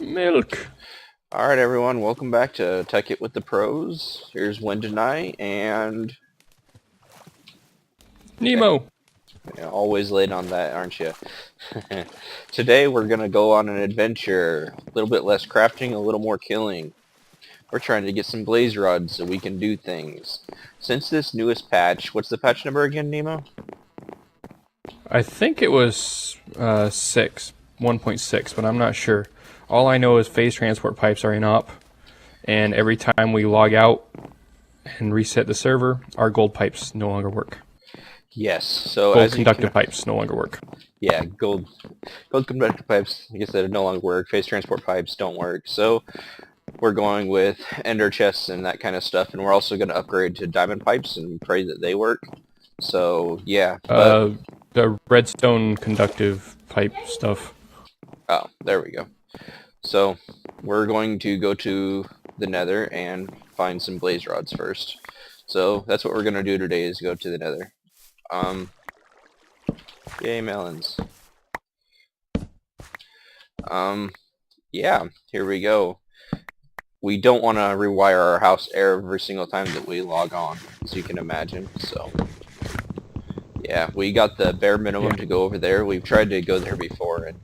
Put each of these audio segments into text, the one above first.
Milk. Alright everyone, welcome back to Tekkit with the Pros. Here's Wind tonight, and Nemo. always late on that, aren't you? Today we're going to go on an adventure. A little bit less crafting, a little more killing. We're trying to get some blaze rods so we can do things. Since this newest patch, what's the patch number again, Nemo? I think it was 1.6, but I'm not sure. All I know is phase transport pipes are in op, and every time we log out and reset the server, our gold pipes no longer work. Yes, so gold conductive pipes no longer work. Yeah, gold conductive pipes, like I said, no longer work. Phase transport pipes don't work. So we're going with ender chests and that kind of stuff, and we're also going to upgrade to diamond pipes and pray that they work. So yeah, but the redstone conductive pipe stuff. Oh, there we go. So we're going to go to the nether and find some blaze rods first. So that's what we're going to do today, is go to the nether. Yay, melons. Yeah, here we go. We don't want to rewire our house every single time that we log on, as you can imagine, so yeah, we got the bare minimum to go over there. We've tried to go there before, and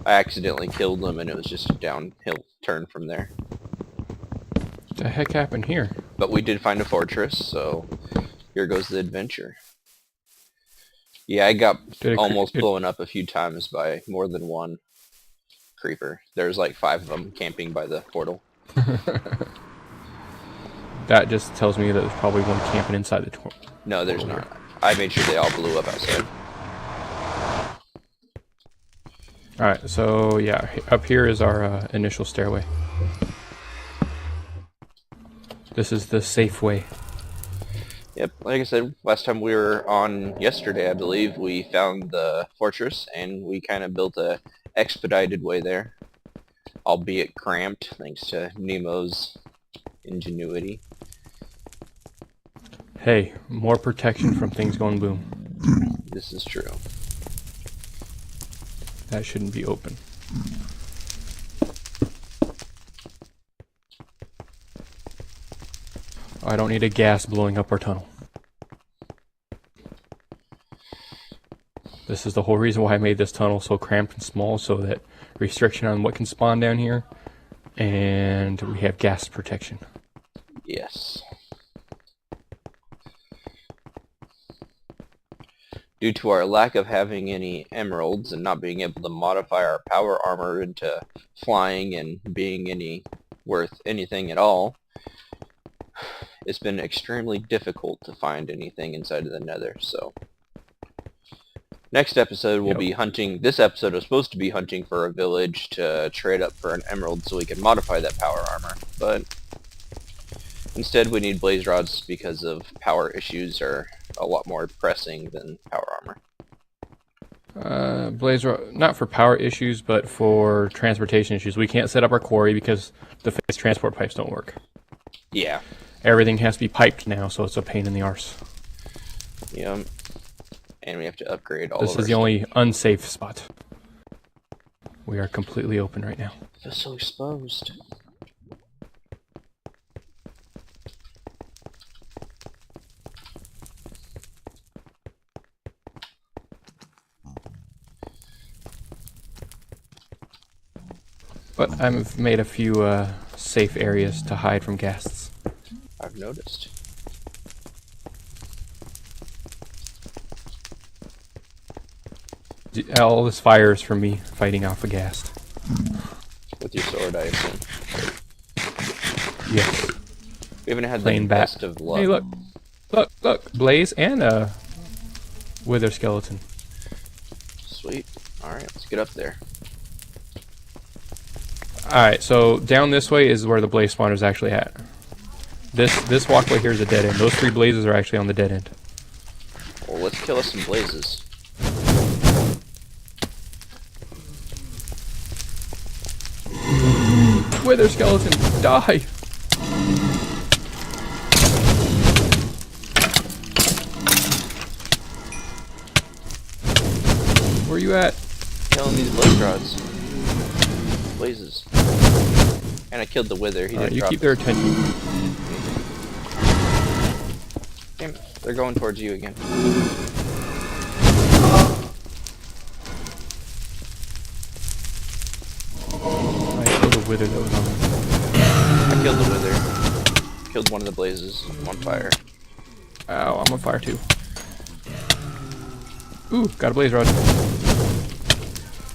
I accidentally killed them, and it was just a downhill turn from there. What the heck happened here? But we did find a fortress, so here goes the adventure. Yeah, I got almost blown up a few times by more than one creeper. There's like 5 of them camping by the portal. That just tells me that there's probably one camping inside the portal. No, there's not. I made sure they all blew up outside. Alright, so yeah, up here is our initial stairway. This is the safe way. Yep, like I said, last time we were on yesterday, I believe, we found the fortress, and we kind of built a expedited way there. Albeit cramped, thanks to Nemo's ingenuity. Hey, more protection from things going boom. This is true. That shouldn't be open. I don't need a gas blowing up our tunnel. This is the whole reason why I made this tunnel so cramped and small, so that restriction on what can spawn down here, and we have gas protection. Yes. Due to our lack of having any emeralds and not being able to modify our power armor into flying and being worth anything at all, it's been extremely difficult to find anything inside of the nether, so next episode we'll be hunting. This episode was supposed to be hunting for a village to trade up for an emerald so we can modify that power armor, but instead we need blaze rods because of power issues are a lot more pressing than power armor. Blaze rod, not for power issues, but for transportation issues. We can't set up our quarry because the phase transport pipes don't work. Yeah. Everything has to be piped now, so it's a pain in the arse. Yeah. And we have to upgrade all This is the only unsafe spot. We are completely open right now. I feel so exposed. But I've made a few safe areas to hide from guests. I've noticed. All this fire is from me fighting off a ghast. With your sword, I assume. Yes. We haven't had the best of luck. Hey, look. Look. Blaze and a wither skeleton. Sweet. Alright, let's get up there. Alright, so down this way is where the blaze spawner is actually at. This walkway here is a dead end. Those 3 blazes are actually on the dead end. Well, let's kill us some blazes. Wither skeleton, die! Where you at? Killing these blaze rods. blazes. And I killed the wither. He didn't you drop keep their his- attention. Damn it, they're going towards you again. I killed the wither that was on me. I killed the wither. Killed one of the blazes. I'm on fire. Ow, I'm on fire too. Ooh, got a blaze rod.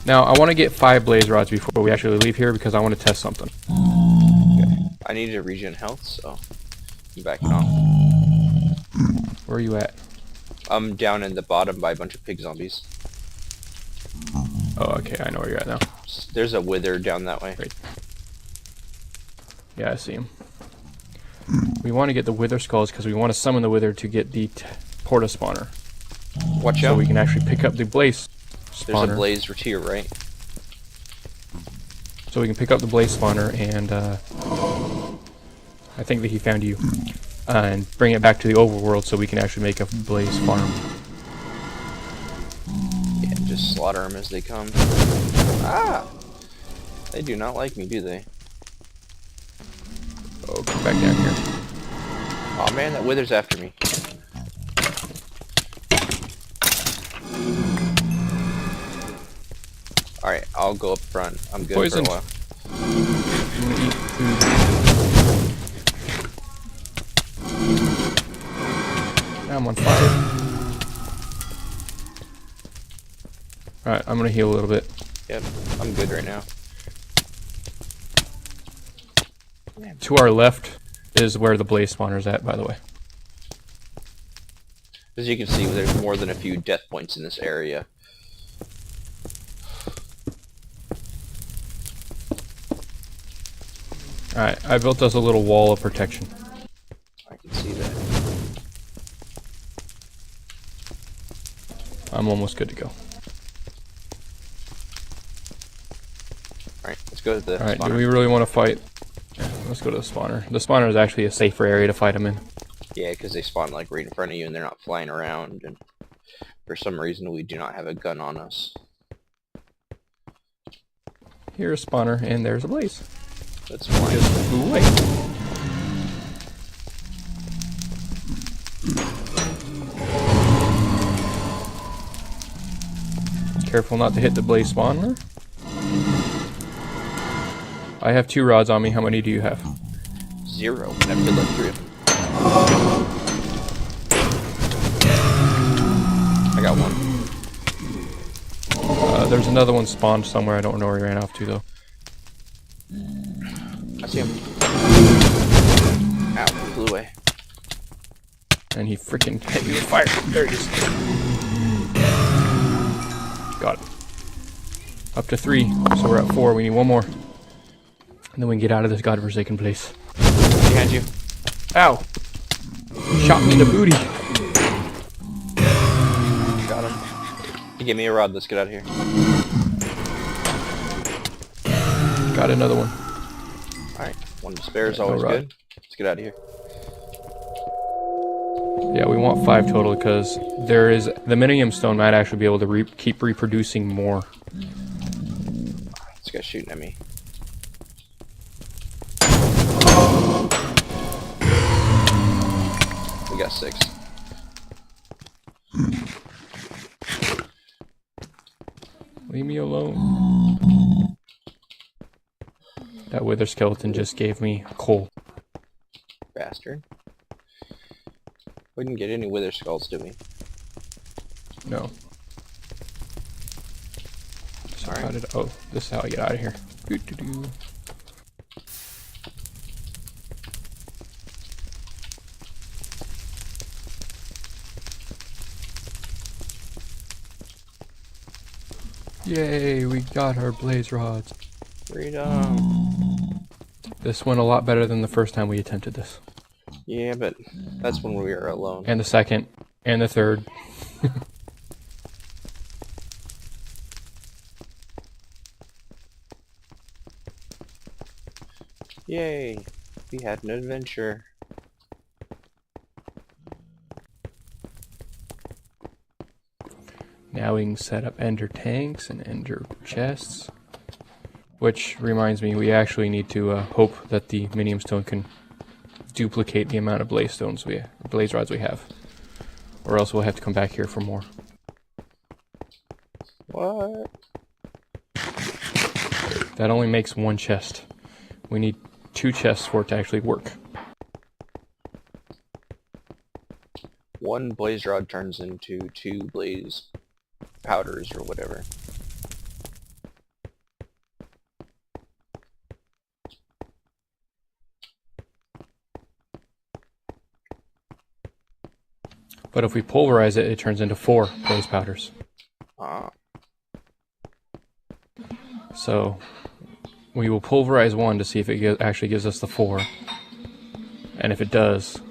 Now, I want to get 5 blaze rods before we actually leave here because I want to test something. Okay. I need to regen health, so I'm backing off. Where are you at? I'm down in the bottom by a bunch of pig zombies. Oh, okay, I know where you're at now. There's a wither down that way. Great. Yeah, I see him. We want to get the wither skulls because we want to summon the wither to get the porta spawner. Watch So out. we can actually pick up the blaze spawner. There's a blaze to your right. So we can pick up the blaze spawner and I think that he found you. And bring it back to the overworld so we can actually make a blaze farm. Yeah, just slaughter them as they come. Ah! They do not like me, do they? Oh, come back down here. Oh man, that wither's after me. Alright, I'll go up front. I'm good Poisoned. for a while. I'm gonna eat food. Now I'm on fire. Alright, I'm gonna heal a little bit. Yep, I'm good right now. To our left is where the blaze spawner's at, by the way. As you can see, there's more than a few death points in this area. Alright, I built us a little wall of protection. I can see that. I'm almost good to go. Alright, let's go to the Alright, do spawner. we really want to fight? Let's go to the spawner. The spawner is actually a safer area to fight them in. Yeah, because they spawn like right in front of you and they're not flying around, and for some reason we do not have a gun on us. Here's a spawner, and there's a blaze. That's fine. Just flew away. Careful not to hit the blaze spawner. I have 2 rods on me. How many do you have? 0, and I've killed like 3 of them. I got one. There's another one spawned somewhere. I don't know where he ran off to, though. I see him. Ow, he flew away. And he freaking hit me with fire. There he is. Got it. Up to 3. So we're at 4. We need 1 more. And then we can get out of this godforsaken place. Behind you. Ow! Shot me in the booty. Got him. He gave me a rod. Let's get out of here. Got another one. Alright, one to spare is No always rod. good. Let's get out of here. Yeah, we want 5 total because there is the Minium Stone might actually be able to keep reproducing more. This guy's shooting at me. We got 6. Leave me alone. That wither skeleton just gave me coal. Bastard. We didn't get any wither skulls, did we? No. So Alright. how did? Oh, this is how I get out of here. Doo-doo-doo. Yay, we got our blaze rods. Freedom. This went a lot better than the first time we attempted this. Yeah, but that's when we were alone. And the second, and the third. Yay! We had an adventure. Now we can set up ender tanks and ender chests. Which reminds me, we actually need to hope that the minium stone can duplicate the amount of blaze rods we have, or else we'll have to come back here for more. What? That only makes one chest. We need 2 chests for it to actually work. One blaze rod turns into 2 blaze powders or whatever. But if we pulverize it, it turns into 4 blaze powders. Ah. So we will pulverize 1 to see if it actually gives us the 4. And if it does,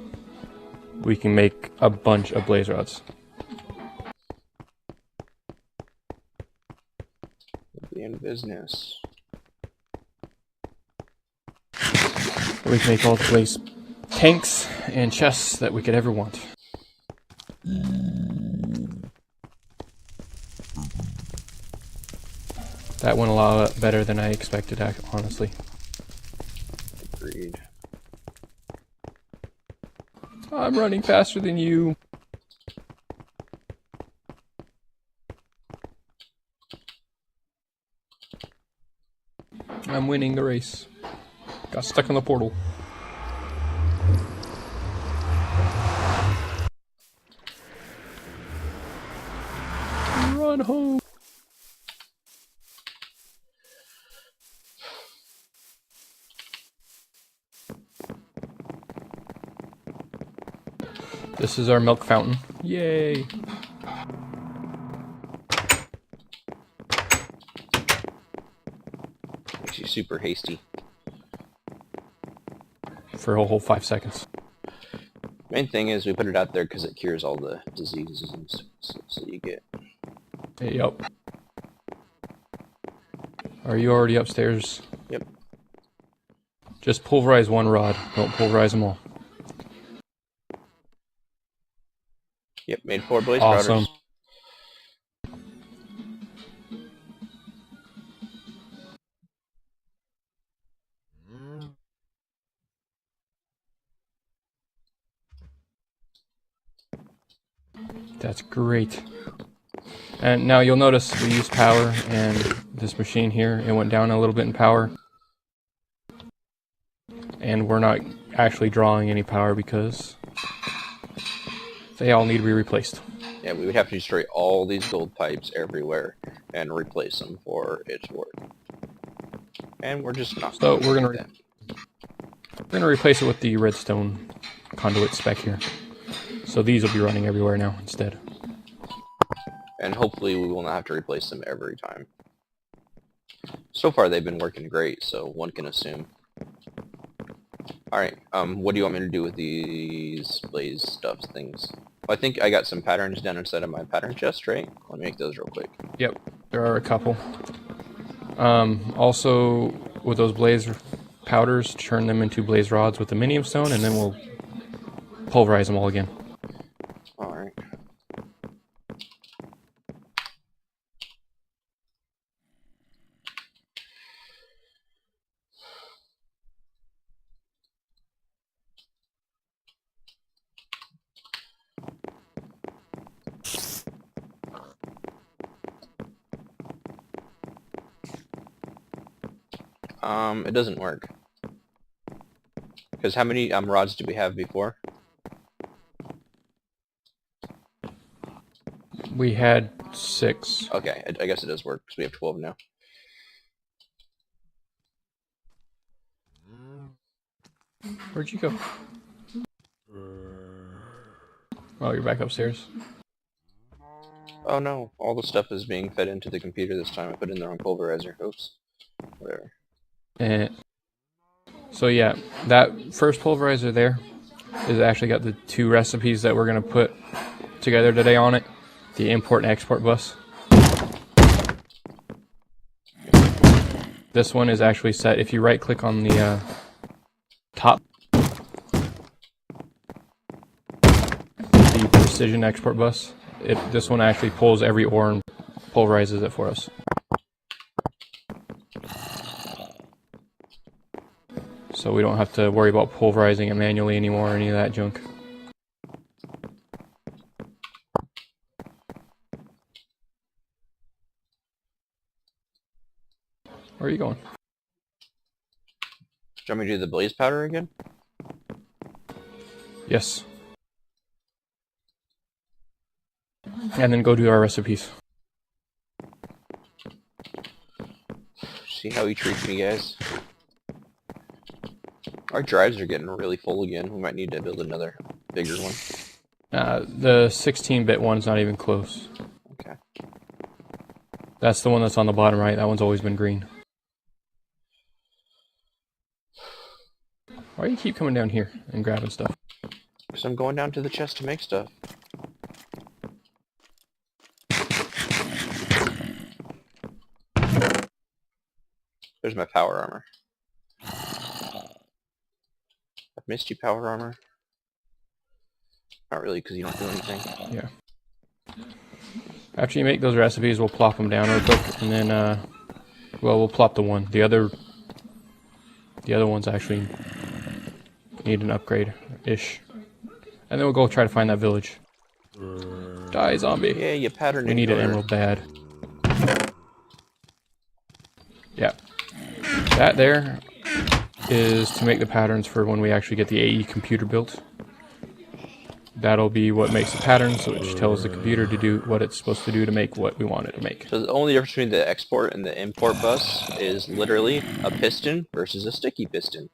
we can make a bunch of blaze rods. We'll be in business. We can make all the blaze tanks and chests that we could ever want. That went a lot better than I expected, honestly. Agreed. I'm running faster than you. I'm winning the race. Got stuck in the portal. Run home. This is our milk fountain. Yay! Makes you super hasty. For a whole 5 seconds. Main thing is we put it out there because it cures all the diseases and so you get. Yep. Are you already upstairs? Yep. Just pulverize 1 rod. Don't pulverize them all. Yep, made 4 blaze Awesome. powders. That's great. And now you'll notice we used power, and this machine here, it went down a little bit in power. And we're not actually drawing any power because they all need to be replaced. Yeah, we would have to destroy all these gold pipes everywhere and replace them for it to work. And we're just not. So we're gonna replace it with the redstone conduit spec here. So these will be running everywhere now instead. And hopefully we will not have to replace them every time. So far they've been working great, so one can assume. Alright, what do you want me to do with these blaze stuffs things? Well, I think I got some patterns down inside of my pattern chest, right? Let me make those real quick. Yep, there are a couple. Also, with those blaze powders, turn them into blaze rods with the minium stone, and then we'll pulverize them all again. Alright. It doesn't work. Because how many rods did we have before? We had 6. Okay, I guess it does work, because we have 12 now. Where'd you go? Oh, you're back upstairs. Oh no, all the stuff is being fed into the computer this time. I put in the wrong pulverizer. Oops. Whatever. And so yeah, that first pulverizer there is actually got the 2 recipes that we're gonna put together today on it. The import and export bus. This one is actually set. If you right click on the top, the precision export bus, this one actually pulls every ore and pulverizes it for us. so we don't have to worry about pulverizing it manually anymore or any of that junk. Where are you going? Do you want me to do the blaze powder again? Yes. And then go do our recipes. See how he treats me, guys. Our drives are getting really full again. We might need to build another bigger one. The 16-bit one's not even close. Okay. That's the one that's on the bottom right. That one's always been green. Why do you keep coming down here and grabbing stuff? Because I'm going down to the chest to make stuff. There's my power armor. I've missed you, power armor. Not really, because you don't do anything. Yeah. After you make those recipes, we'll plop them down real quick, and then, well, we'll plop the one. The other ones actually need an upgrade-ish. And then we'll go try to find that village. Die, zombie. Yeah, you pattern. We need an emerald bad. Yeah. That there is to make the patterns for when we actually get the AE computer built. That'll be what makes the patterns, which tells the computer to do what it's supposed to do to make what we want it to make. So the only difference between the export and the import bus is literally a piston versus a sticky piston.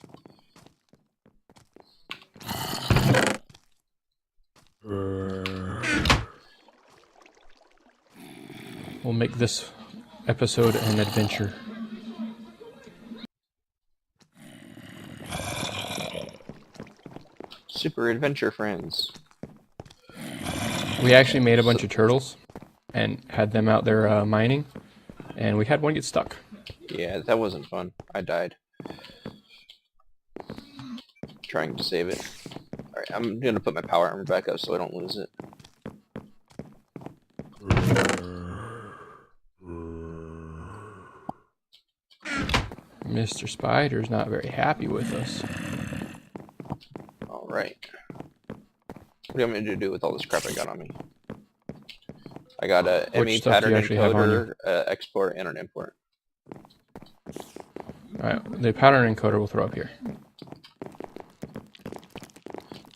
We'll make this episode an adventure. Super adventure friends. We actually made a bunch of turtles and had them out there mining, and we had one get stuck. Yeah, that wasn't fun. I died. Trying to save it. Alright, I'm gonna put my power armor back up so I don't lose it. Mr. Spider's not very happy with us. Alright. What do you want me to do with all this crap I got on me? I got a ME stuff do pattern you actually have on encoder, export, and an import. Alright, the pattern encoder we'll throw up here.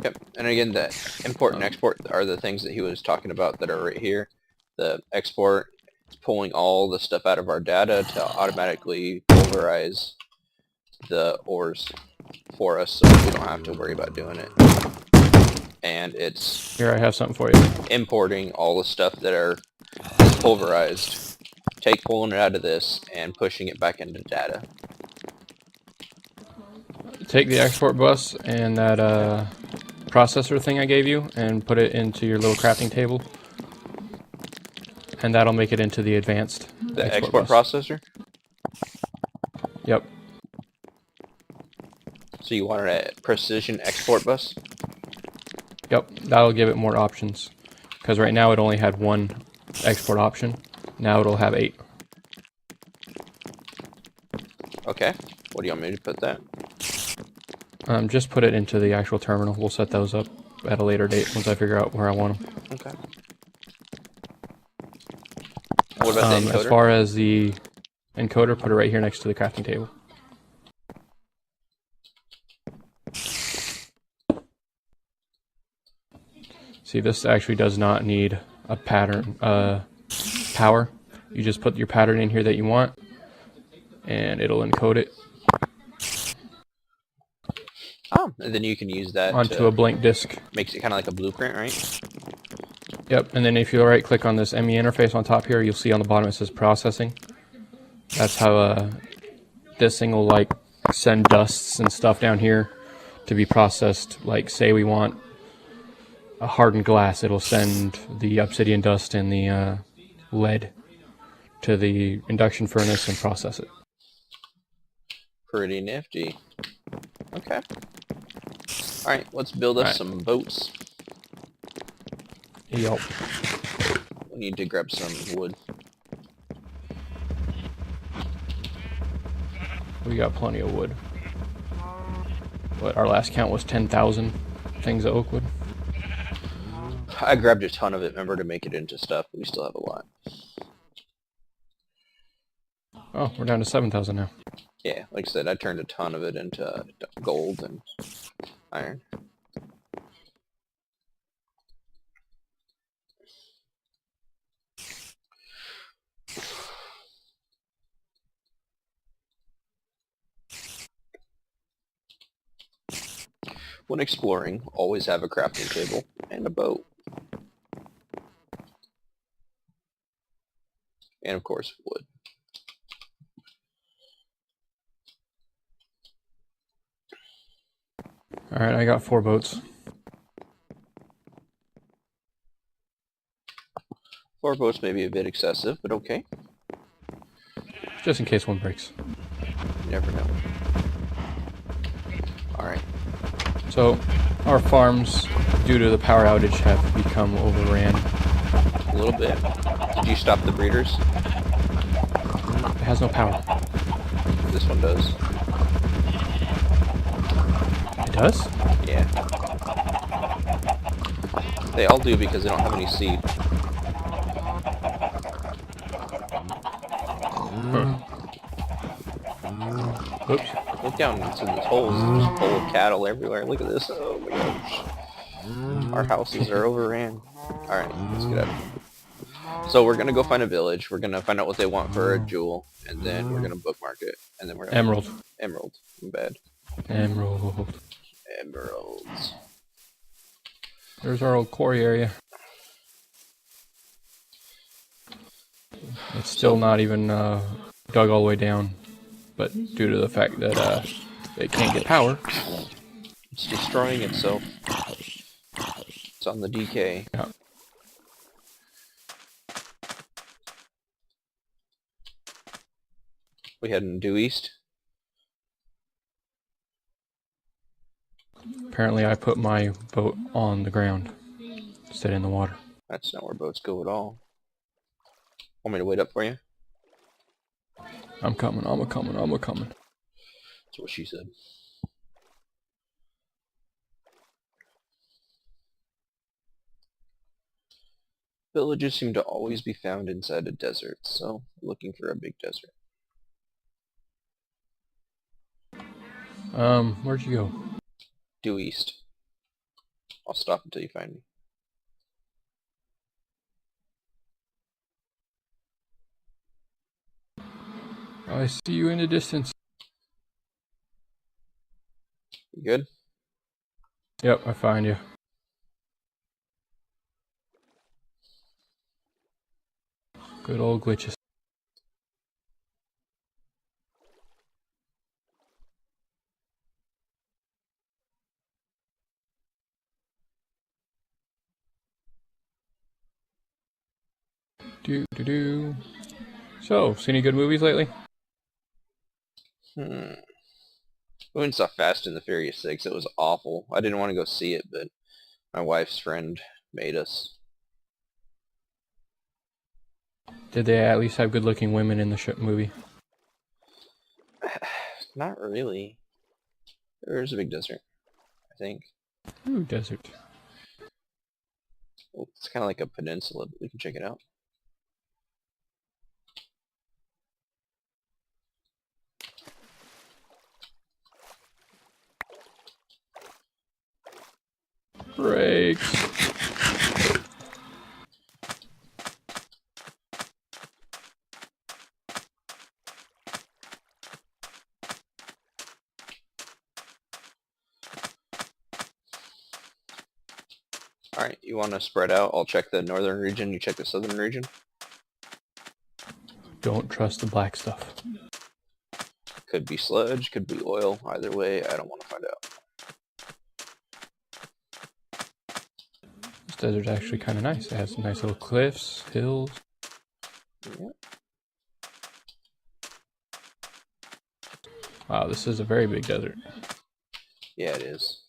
Yep, and again, the import and export are the things that he was talking about that are right here. The export is pulling all the stuff out of our data to automatically pulverize the ores for us so we don't have to worry about doing it. And it's Here, I have something for you. importing all the stuff that is pulverized, pulling it out of this, and pushing it back into data. Take the export bus and that processor thing I gave you and put it into your little crafting table. And that'll make it into the advanced export processor? Yep. So you wanted a precision export bus? Yep, that'll give it more options. Because right now it only had one export option. Now it'll have 8. Okay. What do you want me to put that? Just put it into the actual terminal. We'll set those up at a later date once I figure out where I want them. Okay. What about the encoder? As far as the encoder, put it right here next to the crafting table. See, this actually does not need a pattern power. You just put your pattern in here that you want, and it'll encode it. Oh, and then you can use that onto a blank disk. Makes it kind of like a blueprint, right? Yep, and then if you right click on this ME interface on top here, you'll see on the bottom it says processing. That's how this thing will like send dusts and stuff down here to be processed. Like say we want a hardened glass, it'll send the obsidian dust and the lead to the induction furnace and process it. Pretty nifty. Okay. Alright, let's build us some boats. Yup. We need to grab some wood. We got plenty of wood. what, our last count was 10,000 things of oak wood. I grabbed a ton of it, remember, to make it into stuff. We still have a lot. Oh, we're down to 7,000 now. Yeah, like I said, I turned a ton of it into gold and iron. When exploring, always have a crafting table and a boat. And of course, wood. Alright, I got 4 boats. 4 boats may be a bit excessive, but okay. Just in case one breaks. You never know. Alright. So, our farms, due to the power outage, have become overran. A little bit. Did you stop the breeders? It has no power. This one does. It does? Yeah. They all do because they don't have any seed. Oops. Look down into these holes. There's full of cattle everywhere. Look at this. Oh my gosh. Our houses are overran. Alright, let's get out of here. So we're gonna go find a village. We're gonna find out what they want for a jewel. And then we're gonna bookmark it. And then we're gonna... Emerald. Emerald. Bad. Emerald. Emeralds. There's our old quarry area. It's still not even dug all the way down, but due to the fact that it can't get power. It's destroying itself. It's on the decay. Yeah. We heading due east? Apparently I put my boat on the ground instead in the water. That's not where boats go at all. Want me to wait up for you? I'm coming, I'm a-coming, I'm a-coming. That's what she said. Villages seem to always be found inside a desert, so looking for a big desert. Where'd you go? Due east. I'll stop until you find me. I see you in the distance. You good? Yep, I find you. Good old glitches. Do. So, seen any good movies lately? We went and saw Fast and the Furious 6. It was awful. I didn't want to go see it, but my wife's friend made us. Did they at least have good-looking women in the movie? Not really. There's a big desert, I think. Ooh, desert. Well, it's kind of like a peninsula, but we can check it out. Brakes. Alright, you want to spread out? I'll check the northern region, you check the southern region. Don't trust the black stuff. Could be sludge, could be oil. Either way, I don't want to find out. This desert's actually kind of nice. It has some nice little cliffs, hills. Yeah. Wow, this is a very big desert. Yeah, it is.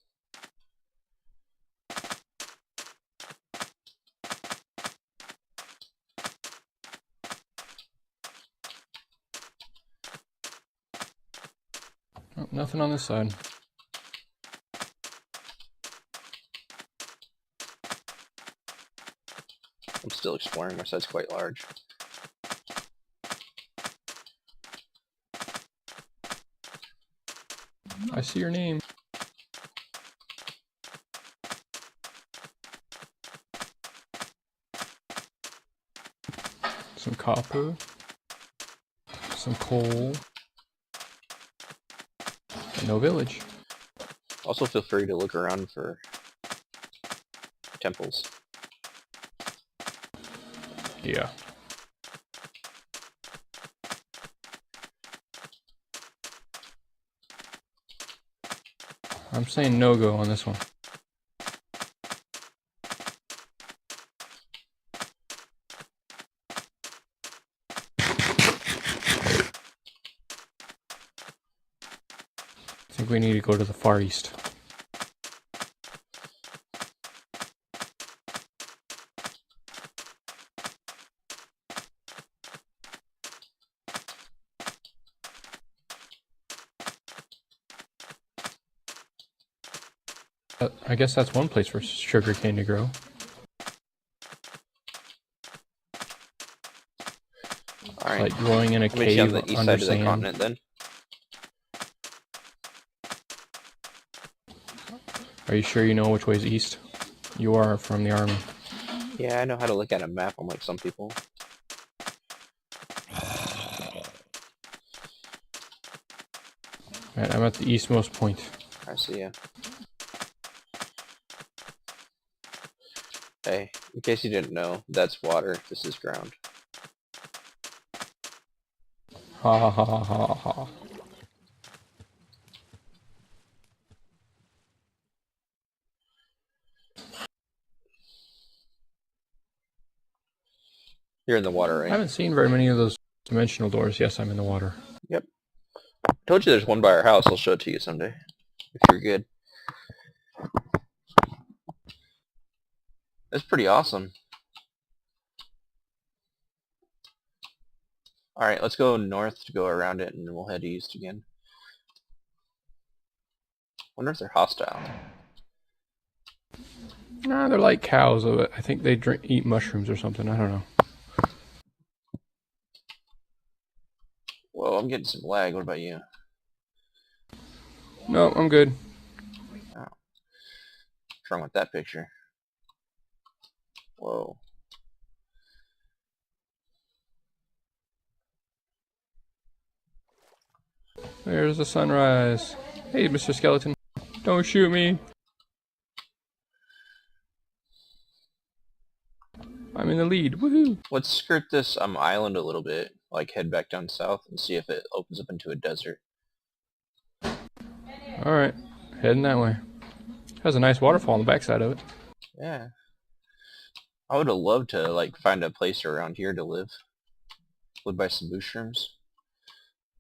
Oh, nothing on this side. I'm still exploring. My site's quite large. I see your name. Some copper. Some coal. And no village. Also, feel free to look around for temples. Yeah. I'm saying no-go on this one. I think we need to go to the far east. I guess that's one place for sugarcane to grow. Alright. Like growing in a I'll meet you on cave the east under side of the sand. continent then. Are you sure you know which way's east? You are from the army. Yeah, I know how to look at a map, unlike some people. Right, I'm at the eastmost point. I see ya. Hey, in case you didn't know, that's water, this is ground. Ha ha ha ha ha. You're in the water, I right? haven't seen very many of those dimensional doors. Yes, I'm in the water. Yep. I told you there's one by our house, I'll show it to you someday. If you're good. That's pretty awesome. Alright, let's go north to go around it, and then we'll head east again. Wonder if they're hostile. Nah, they're like cows. I think they eat mushrooms or something. I don't know. Whoa, I'm getting some lag. What about you? No, I'm good. Oh. What's wrong with that picture? Whoa. There's the sunrise. Hey, Mr. Skeleton. Don't shoot me. I'm in the lead. Woohoo! Let's skirt this island a little bit, like head back down south and see if it opens up into a desert. Alright, heading that way. Has a nice waterfall on the backside of it. Yeah. I would have loved to like find a place around here to live. Live by some mushrooms.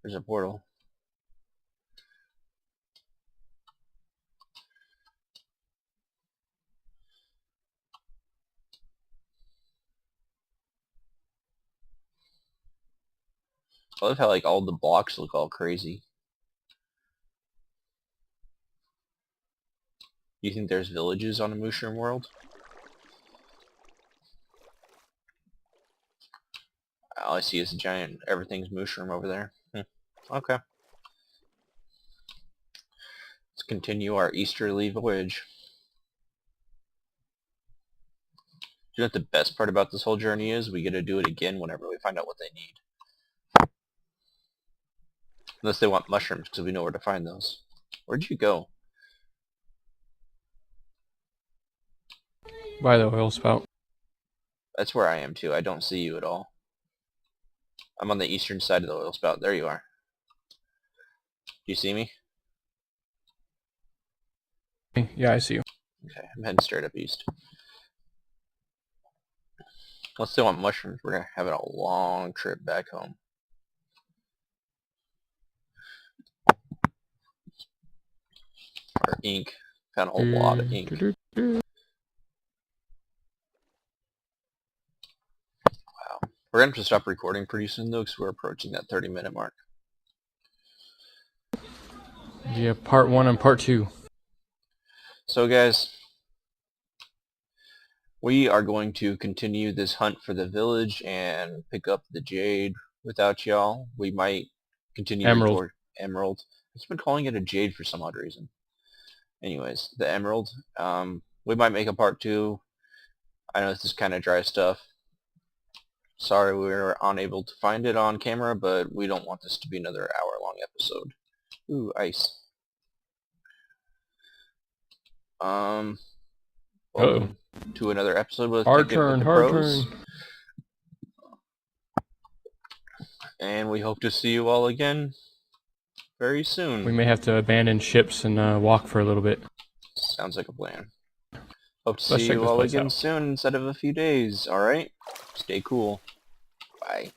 There's a portal. I love how like all the blocks look all crazy. You think there's villages on a mushroom world? All I see is a giant everything's mushroom over there. Okay. Let's continue our easterly voyage. You know what the best part about this whole journey is? We get to do it again whenever we find out what they need. Unless they want mushrooms, because we know where to find those. Where'd you go? By the oil spout. That's where I am too. I don't see you at all. I'm on the eastern side of the oil spout. There you are. Do you see me? Yeah, I see you. Okay, I'm heading straight up east. Unless they want mushrooms, we're having a long trip back home. Or ink. Found a whole lot of ink. Wow. We're going to have to stop recording pretty soon though, because we're approaching that 30-minute mark. Yeah, part 1 and part 2. So guys, we are going to continue this hunt for the village and pick up the jade without y'all. We might continue Emerald. record emerald. I've been calling it a jade for some odd reason. Anyways, the emerald. We might make a part 2. I know this is kind of dry stuff. Sorry we were unable to find it on camera, but we don't want this to be another hour-long episode. Ooh, ice. Welcome to another episode with Hard Tekkit with turn, the hard Pros. turn. And we hope to see you all again very soon. We may have to abandon ships and walk for a little bit. Sounds like a plan. Hope to Let's see check you this all place again out. soon instead of a few days, alright? Stay cool. Bye.